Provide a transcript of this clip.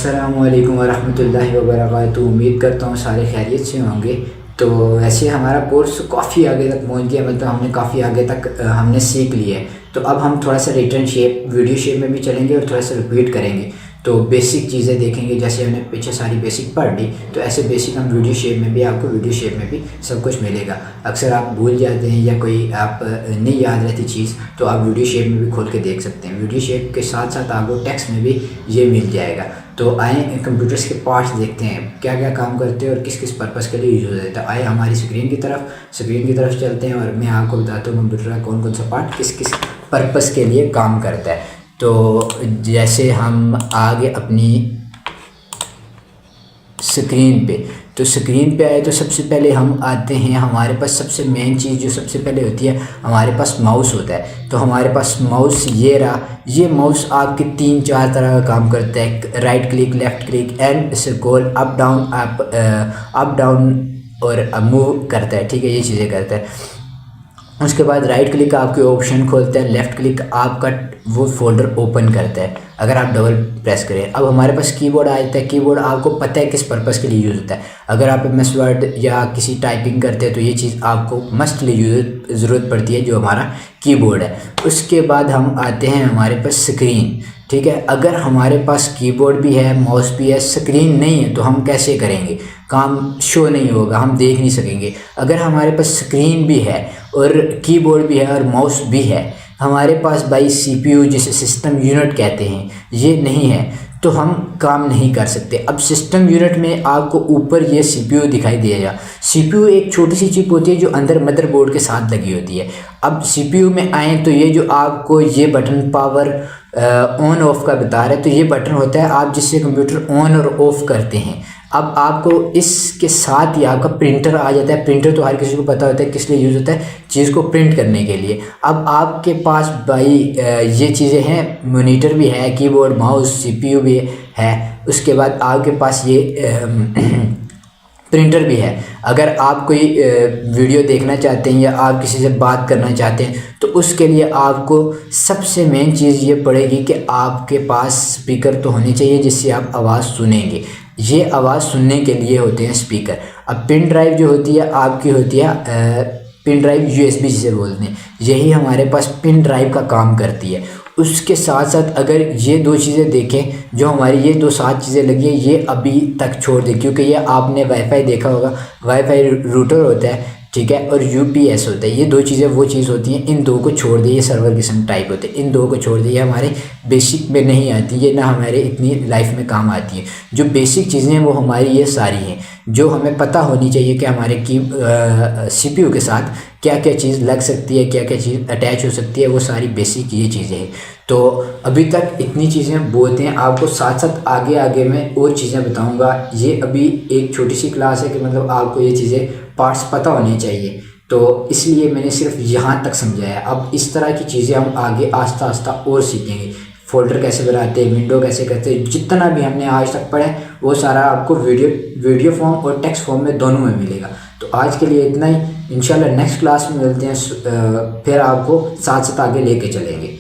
अस्सलामुअलैकुम वरहमतुल्लाहि वबरकातुहू। उम्मीद करता हूँ सारे खैरियत से होंगे। तो वैसे हमारा कोर्स काफ़ी आगे तक पहुँच गया, मतलब हमने काफ़ी आगे तक हमने सीख लिया है। तो अब हम थोड़ा सा रिटर्न शेप वीडियो शेप में भी चलेंगे और थोड़ा सा रिपीट करेंगे। तो बेसिक चीज़ें देखेंगे, जैसे हमने पीछे सारी बेसिक पढ़ ली, तो ऐसे बेसिक हम वीडियो शेप में भी, आपको वीडियो शेप में भी सब कुछ मिलेगा। अक्सर आप भूल जाते हैं या कोई आप नहीं याद रहती चीज़, तो आप वीडियो शेप में भी खोल के देख सकते हैं। वीडियो शेप के साथ साथ आपको टेक्स्ट में भी ये मिल जाएगा। तो आए कंप्यूटर्स के पार्ट्स देखते हैं, क्या क्या काम करते हैं और किस किस पर्पज़ के लिए यूज़ होता है। आए हमारी स्क्रीन की तरफ चलते हैं और मैं आपको बताता हूँ कंप्यूटर का कौन कौन सा पार्ट किस किस पर्पज़ के लिए काम करता है। तो जैसे हम आगे अपनी स्क्रीन पे, तो स्क्रीन पे आए तो सबसे पहले हम आते हैं, हमारे पास सबसे मेन चीज़ जो सबसे पहले होती है, हमारे पास माउस होता है। तो हमारे पास माउस ये रहा। ये माउस आपके 3-4 तरह का काम करता है। Right click, left click and circle, up down और मूव करता है। ठीक है, ये चीज़ें करता है। उसके बाद राइट क्लिक आपके ऑप्शन खोलता है, लेफ़्ट क्लिक आपका वो फोल्डर ओपन करता है अगर आप डबल प्रेस करें। अब हमारे पास कीबोर्ड आ जाता है। कीबोर्ड आपको पता है किस पर्पज़ के लिए यूज़ होता है। अगर आप एमएस वर्ड या किसी टाइपिंग करते हैं तो ये चीज़ आपको मस्टली ज़रूरत पड़ती है, जो हमारा कीबोर्ड है। उसके बाद हम आते हैं हमारे पास स्क्रीन। ठीक है, अगर हमारे पास कीबोर्ड भी है, माउस भी है, स्क्रीन नहीं है, तो हम कैसे करेंगे? काम शो नहीं होगा, हम देख नहीं सकेंगे। अगर हमारे पास स्क्रीन भी है और कीबोर्ड भी है और माउस भी है, हमारे पास भाई सीपीयू जिसे सिस्टम यूनिट कहते हैं, ये नहीं है, तो हम काम नहीं कर सकते। अब सिस्टम यूनिट में आपको ऊपर ये सीपीयू दिखाई देगा। सीपीयू एक छोटी सी चिप होती है जो अंदर मदरबोर्ड के साथ लगी होती है। अब सीपीयू में आए तो ये जो आपको ये बटन पावर ऑन ऑफ का बता रहा है, तो ये बटन होता है आप जिससे कंप्यूटर ऑन और ऑफ करते हैं। अब आपको इसके साथ ही आपका प्रिंटर आ जाता है। प्रिंटर तो हर किसी को पता होता है किस लिए यूज़ होता है, चीज़ को प्रिंट करने के लिए। अब आपके पास भाई ये चीज़ें हैं, मॉनिटर भी है, कीबोर्ड, माउस, सीपीयू भी है। उसके बाद आपके पास ये प्रिंटर भी है। अगर आप कोई वीडियो देखना चाहते हैं या आप किसी से बात करना चाहते हैं, तो उसके लिए आपको सबसे मेन चीज़ ये पड़ेगी कि आपके पास स्पीकर तो होने चाहिए जिससे आप आवाज़ सुनेंगे। ये आवाज़ सुनने के लिए होते हैं स्पीकर। अब पिन ड्राइव जो होती है आपकी होती है पिन ड्राइव, यूएसबी जिसे बोलते हैं, यही हमारे पास पिन ड्राइव का काम करती है। उसके साथ साथ अगर ये दो चीज़ें देखें, जो हमारी ये दो सात चीज़ें लगी है, ये अभी तक छोड़ दें, क्योंकि ये आपने वाईफाई देखा होगा, वाईफाई रूटर होता है, ठीक है, और यूपीएस होता है। ये दो चीज़ें वो चीज़ होती हैं, इन दो को छोड़ दिए, ये सर्वर किस्म टाइप होते हैं, इन दो को छोड़ दिए, हमारे बेसिक में नहीं आती, ये ना हमारे इतनी लाइफ में काम आती है। जो बेसिक चीज़ें हैं वो हमारी ये सारी हैं, जो हमें पता होनी चाहिए कि हमारे सीपीयू के साथ क्या क्या चीज़ लग सकती है, क्या क्या चीज़ अटैच हो सकती है, वो सारी बेसिक ये चीज़ें हैं। तो अभी तक इतनी चीज़ें बोलते हैं, आपको साथ साथ आगे आगे मैं और चीज़ें बताऊंगा। ये अभी एक छोटी सी क्लास है कि मतलब आपको ये चीज़ें पार्ट्स पता होने चाहिए, तो इसलिए मैंने सिर्फ यहाँ तक समझाया। अब इस तरह की चीज़ें हम आगे आस्ता आस्ता और सीखेंगे। फोल्डर कैसे बनाते हैं, विंडो कैसे करते हैं, जितना भी हमने आज तक पढ़ा है वो सारा आपको वीडियो फॉर्म और टेक्स्ट फॉर्म में दोनों में मिलेगा। तो आज के लिए इतना ही। इंशाल्लाह नेक्स्ट क्लास में मिलते हैं, फिर आपको साथ साथ आगे लेके चलेंगे।